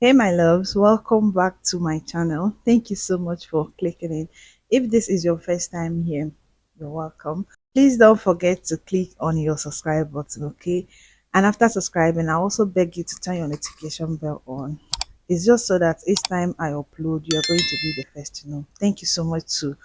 Hey, my loves, welcome back to my channel. Thank you so much for clicking in. If this is your first time here, you're welcome. Please don't forget to click on your subscribe button, okay? And after subscribing, I also beg you to turn your notification bell on. It's just so that each time I upload, you're going to be the first to know. Thank you so much to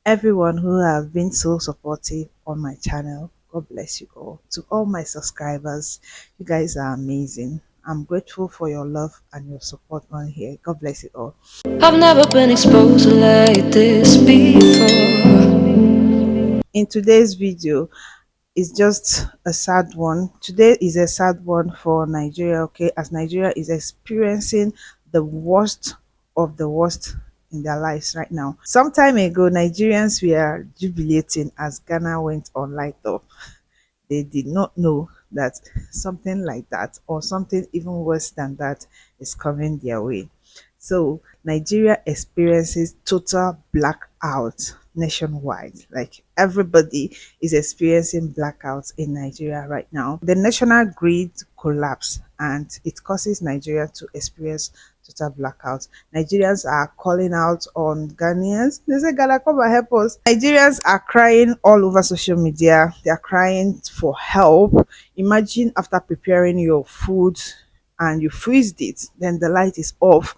everyone who have been so supportive on my channel. God bless you all. To all my subscribers, you guys are amazing. I'm grateful for your love and your support on here. God bless you all. I've never been exposed like this before. In today's video, it's just a sad one. Today is a sad one for Nigeria, okay, as Nigeria is experiencing the worst of the worst in their lives right now. Some time ago, Nigerians were jubilating as Ghana went on light up. They did not know that something like that or something even worse than that is coming their way. So Nigeria experiences total blackout nationwide. Like everybody is experiencing blackouts in Nigeria right now. The national grid collapse and it causes Nigeria to experience total blackout. Nigerians are calling out on Ghanaians. They say, Ghana, come and help us. Nigerians are crying all over social media. They are crying for help. Imagine after preparing your food and you freezed it, then the light is off.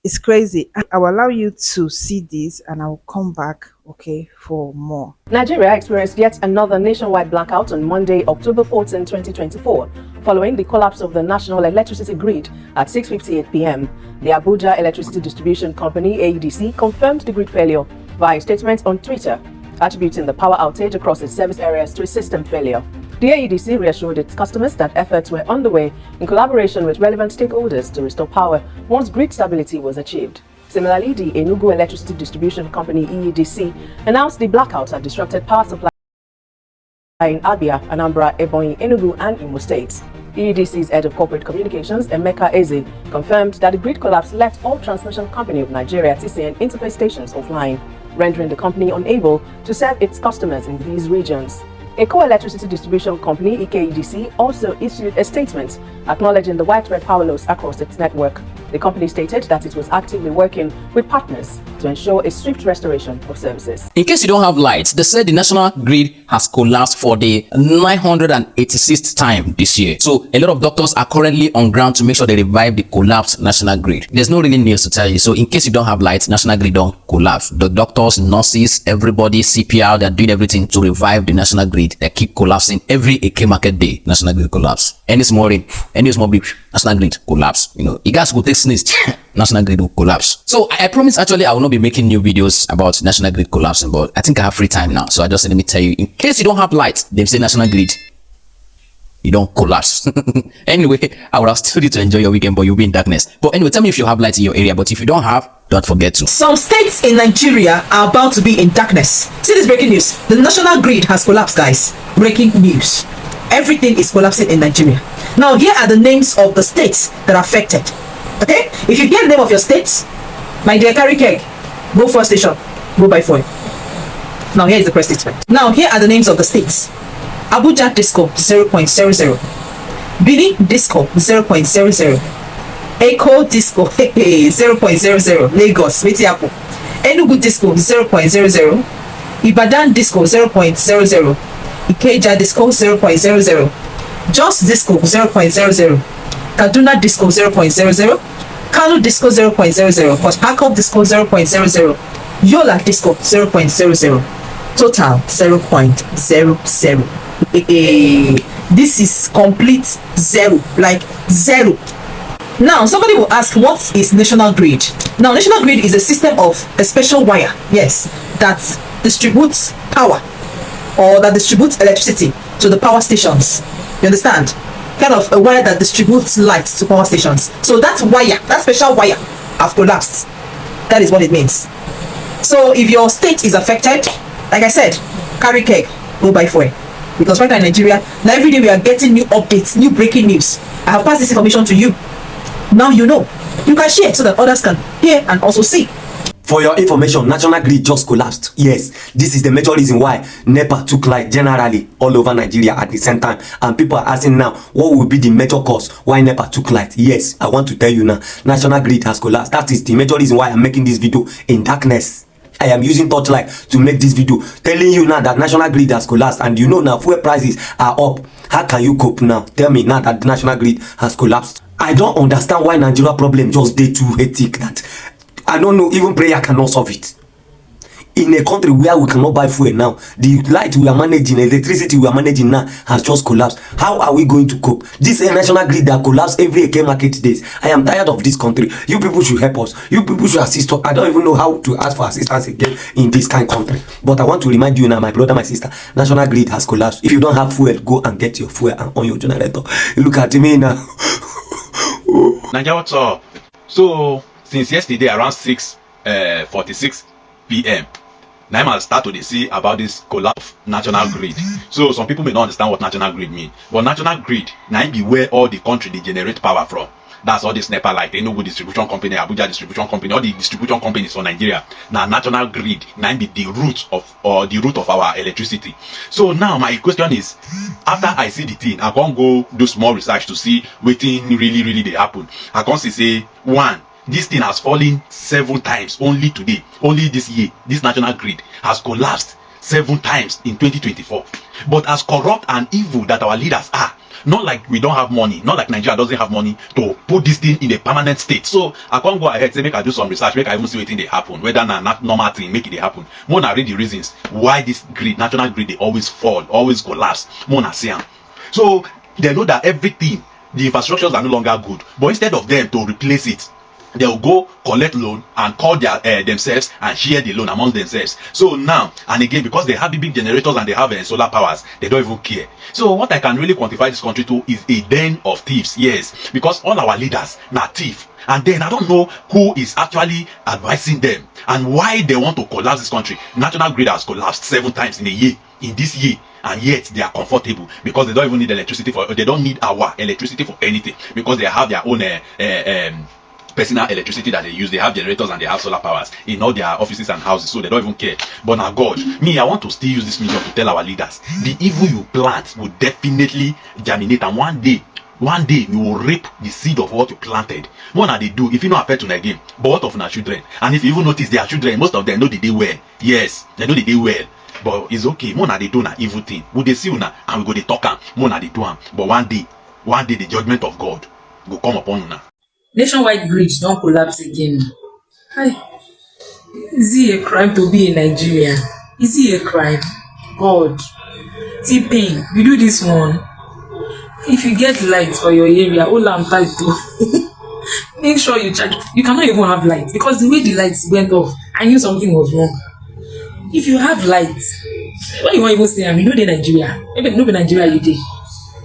It's crazy. I will allow you to see this and I will come back, okay, for more. Nigeria experienced yet another nationwide blackout on Monday, October 14, 2024, following the collapse of the national electricity grid at 6:58 p.m. The Abuja Electricity Distribution Company, AEDC, confirmed the grid failure via a statement on Twitter, attributing the power outage across its service areas to a system failure. The AEDC reassured its customers that efforts were underway in collaboration with relevant stakeholders to restore power once grid stability was achieved. Similarly, the Enugu Electricity Distribution Company (EEDC) announced the blackout had disrupted power supply in Abia, Anambra, Ebonyi, Enugu, and Imo states. EEDC's head of corporate communications, Emeka Eze, confirmed that the grid collapse left all Transmission Company of Nigeria (TCN) interface stations offline, rendering the company unable to serve its customers in these regions. Eco Electricity Distribution Company (EKEDC) also issued a statement acknowledging the widespread power loss across its network. The company stated that it was actively working with partners to ensure a swift restoration of services. In case you don't have lights, they said the national grid has collapsed for the 986th time this year. So a lot of doctors are currently on ground to make sure they revive the collapsed national grid. There's no really news to tell you. So in case you don't have lights, national grid don't collapse. The doctors, nurses, everybody, CPR, they're doing everything to revive the national grid. They keep collapsing every AK market day. National grid collapse. Any small rain, any small beep, national grid collapse. You know, you guys go take sneeze, national grid will collapse. So I promise actually I will not be making new videos about national grid collapsing, but I think I have free time now. So I just let me tell you, in case you don't have light, they say national grid, you don't collapse. Anyway, I will still need to enjoy your weekend, but you'll be in darkness. But anyway, tell me if you have light in your area, but if you don't have, don't forget to. Some states in Nigeria are about to be in darkness. See this breaking news. The national grid has collapsed, guys. Breaking news. Everything is collapsing in Nigeria. Now, here are the names of the states that are affected. Okay? If you hear the name of your states, my dear, carry keg, go for a station, go by phone. Now, here is the press statement. Now, here are the names of the states. Abuja Disco 0.00, Bini Disco 0.00, Echo Disco 0.00, Lagos Metiapo, Enugu Disco 0.00, Ibadan Disco 0.00, Ikeja Disco 0.00, Jos Disco 0.00, Kaduna Disco 0.00, Kano Disco 0.00, Port Harcourt Disco 0.00, Yola Disco 0.00, total 0.00. This is complete zero, like zero. Now somebody will ask, what is national grid? Now national grid is a system of a special wire, yes, that distributes power or that distributes electricity to the power stations. You understand? Kind of a wire that distributes light to power stations. So that wire, that special wire, have collapsed. That is what it means. So if your state is affected, like I said, carry keg, go buy fuel. Because right now in Nigeria, now every day we are getting new updates, new breaking news. I have passed this information to you. Now you know. You can share so that others can hear and also see. For your information, national grid just collapsed. Yes, this is the major reason why NEPA took light generally all over Nigeria at the same time. And people are asking now, what will be the major cause why NEPA took light? Yes, I want to tell you now, national grid has collapsed. That is the major reason why I'm making this video in darkness. I am using torchlight to make this video, telling you now that national grid has collapsed. And you know now, fuel prices are up. How can you cope now? Tell me now that the national grid has collapsed. I don't understand why Nigeria problem just dey too hectic that I don't know, even prayer cannot solve it. In a country where we cannot buy fuel now, the light we are managing, electricity we are managing now has just collapsed. How are we going to cope? This national grid that collapse every Eke market days. I am tired of this country. You people should help us. You people should assist us. I don't even know how to ask for assistance again in this kind of country. But I want to remind you now, my brother, my sister, national grid has collapsed. If you don't have fuel, go and get your fuel and on your generator. Look at me now. Nigeria, what's up? So since yesterday around 6:46 p.m. now I start to see about this collapse of national grid. So some people may not understand what national grid mean, but national grid now be where all the country they generate power from. That's all this NEPA like Enugu distribution company, Abuja distribution company, all the distribution companies for Nigeria. Now national grid now be the root of our electricity. So now my question is, after I see the thing, I can't go do small research to see what thing really they happen. I can't say one, this thing has fallen 7 times only today, only this year. This national grid has collapsed 7 times in 2024. But as corrupt and evil that our leaders are, not like we don't have money, not like Nigeria doesn't have money to put this thing in a permanent state. So I can't go ahead say make I do some research, make I even see what thing they happen, whether not normal thing make it they happen. More na read the reasons why this grid, national grid, they always fall, always collapse. More na see am. So they know that everything, the infrastructures are no longer good, but instead of them to replace it, they'll go collect loan and call their themselves and share the loan among themselves. So now and again, because they have the big generators and they have solar powers, they don't even care. So what I can really quantify this country to is a den of thieves. Yes, because all our leaders are thieves. And then I don't know who is actually advising them and why they want to collapse this country. National grid has collapsed 7 times in a year, in this year, and yet they are comfortable because they don't even need electricity for. They don't need our electricity for anything because they have their own personal electricity that they use. They have generators and they have solar powers in all their offices and houses, so they don't even care. But now God, me, I want to still use this medium to tell our leaders, the evil you plant will definitely germinate, and one day you will reap the seed of what you planted. What are they do if you not affect to again? But what of our children? And if you even notice their children, most of them know the day well. Yes, they know the day well. But it's okay. More na they do na evil thing. We they see una and we go they talk am. More na they do am. But one day the judgment of God will come upon una. Nationwide bridge don't collapse again. Hi. Is it a crime to be a Nigerian? Is it a crime? God. T-Pain, you do this one. If you get light for your area, all I'm tight to. Make sure you charge. You cannot even have light because the way the lights went off, I knew something was wrong. If you have light, why you won't even say I'm the Nigeria? Maybe no be Nigeria you did.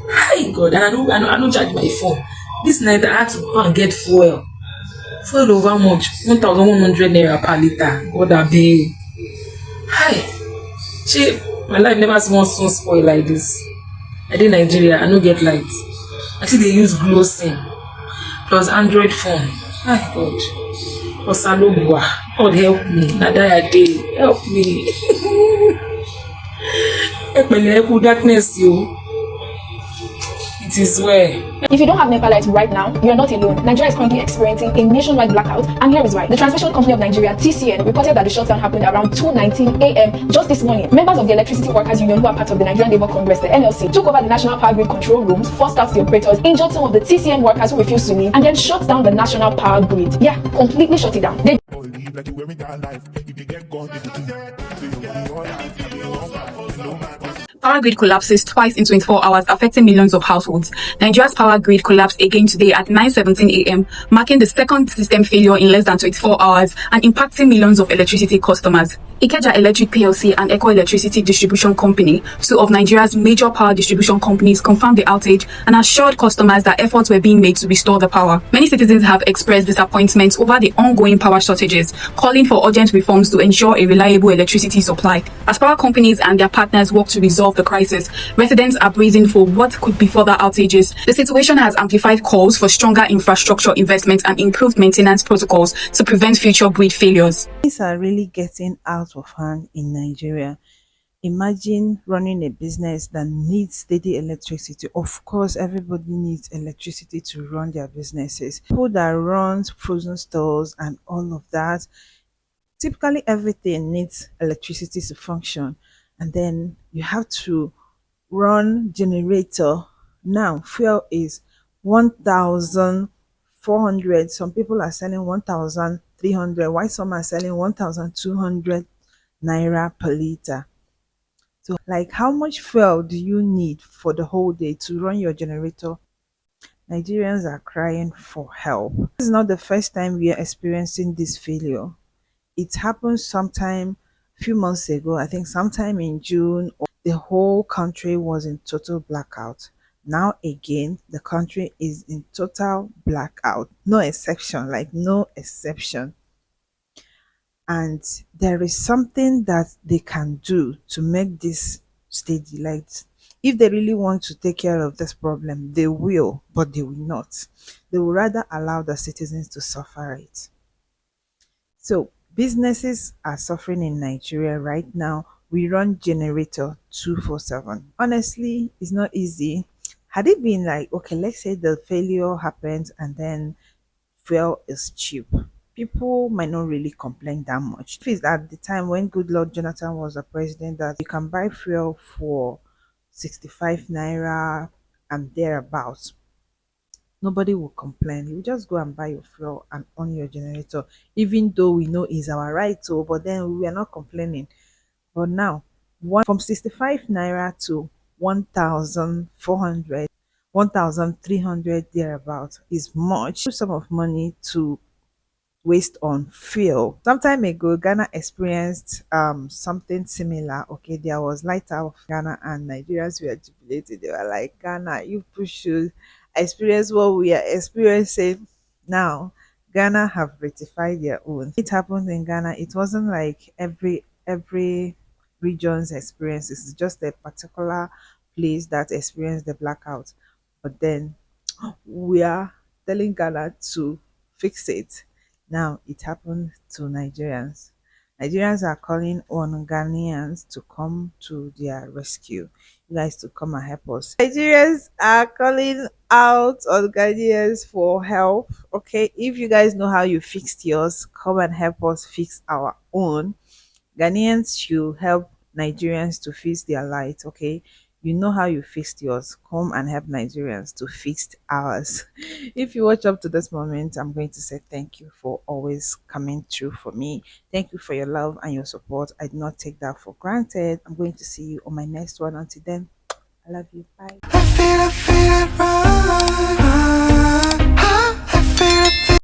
Hi God, and I don't charge my phone. This night I had to go and get fuel. Fuel over much? 1,100 naira per liter. God I beg. Hi. Shit, my life never once so spoil like this. I did Nigeria, I don't get light. I see they use glow sim plus Android phone. Hi God. Osalogwa. God help me. Nadaya day. Help me. Help me, help darkness you. It is well. If you don't have NEPA lights right now, you are not alone. Nigeria is currently experiencing a nationwide blackout, and here is why. The Transmission Company of Nigeria, TCN, reported that the shutdown happened around 2:19 a.m. just this morning. Members of the Electricity Workers Union, who are part of the Nigerian Labour Congress, the NLC, took over the National Power Grid control rooms, forced out the operators, injured some of the TCN workers who refused to leave, and then shut down the National Power Grid. Yeah, completely shut it down. They Power grid collapses twice in 24 hours, affecting millions of households. Nigeria's power grid collapsed again today at 9:17 a.m., marking the second system failure in less than 24 hours and impacting millions of electricity customers. Ikeja Electric PLC and Eco Electricity Distribution Company, two of Nigeria's major power distribution companies, confirmed the outage and assured customers that efforts were being made to restore the power. Many citizens have expressed disappointment over the ongoing power shortages, calling for urgent reforms to ensure a reliable electricity supply. As power companies and their partners work to resolve the the crisis, residents are bracing for what could be further outages. The situation has amplified calls for stronger infrastructure investment and improved maintenance protocols to prevent future grid failures. Things are really getting out of hand in Nigeria. Imagine running a business that needs steady electricity. Of course, everybody needs electricity to run their businesses. People that run frozen stores and all of that, typically everything needs electricity to function. And then you have to run generator. Now, fuel is 1,400. Some people are selling 1,300, while some are selling 1,200 naira per liter. So, like, how much fuel do you need for the whole day to run your generator? Nigerians are crying for help. This is not the first time we are experiencing this failure. It happened sometime a few months ago, I think sometime in June. The whole country was in total blackout. Now again, the country is in total blackout. No exception, like no exception. And there is something that they can do to make this steady. Like, if they really want to take care of this problem, they will, but they will not. They will rather allow the citizens to suffer it. So businesses are suffering in Nigeria right now. We run generator 247. Honestly, it's not easy. Had it been like, okay, let's say the failure happens and then fuel is cheap, people might not really complain that much. If it's at the time when good Lord Jonathan was the president, that you can buy fuel for 65 naira and thereabouts, nobody will complain. You just go and buy your fuel and on your generator, even though we know it's our right to, but then we are not complaining. But now, one from 65 naira to 1,400, 1,300 thereabout is much sum of money to waste on fuel. Some time ago, Ghana experienced something similar. Okay, there was light out of Ghana and Nigerians were jubilated. They were like, Ghana, you people should experience what we are experiencing now. Ghana have rectified their own. It happened in Ghana. It wasn't like every region's experience. It's just a particular place that experienced the blackout. But then we are telling Ghana to fix it. Now it happened to Nigerians. Nigerians are calling on Ghanaians to come to their rescue. You guys to come and help us. Nigerians are calling out on Ghanaians for help. Okay, if you guys know how you fixed yours, come and help us fix our own. Ghanaians should help Nigerians to fix their light. Okay, you know how you fixed yours, come and help Nigerians to fix ours. If you watch up to this moment, I'm going to say thank you for always coming through for me. Thank you for your love and your support. I do not take that for granted. I'm going to see you on my next one. Until then, I love you. Bye. I feel it right.